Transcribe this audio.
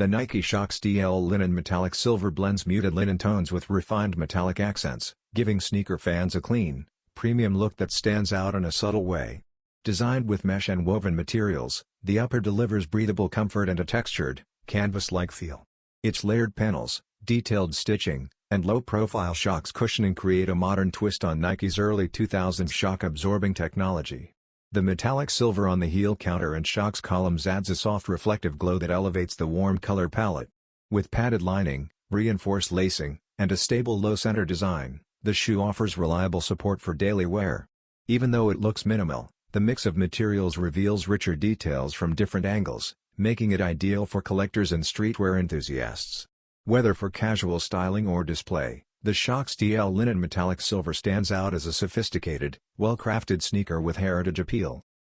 The Nike Shox DL Linen Metallic Silver blends muted linen tones with refined metallic accents, giving sneaker fans a clean, premium look that stands out in a subtle way. Designed with mesh and woven materials, the upper delivers breathable comfort and a textured, canvas-like feel. Its layered panels, detailed stitching, and low-profile Shox cushioning create a modern twist on Nike's early 2000s shock-absorbing technology. The metallic silver on the heel counter and Shox columns adds a soft reflective glow that elevates the warm color palette. With padded lining, reinforced lacing, and a stable low-center design, the shoe offers reliable support for daily wear. Even though it looks minimal, the mix of materials reveals richer details from different angles, making it ideal for collectors and streetwear enthusiasts. Whether for casual styling or display, the Shox DL Linen Metallic Silver stands out as a sophisticated, well-crafted sneaker with heritage appeal.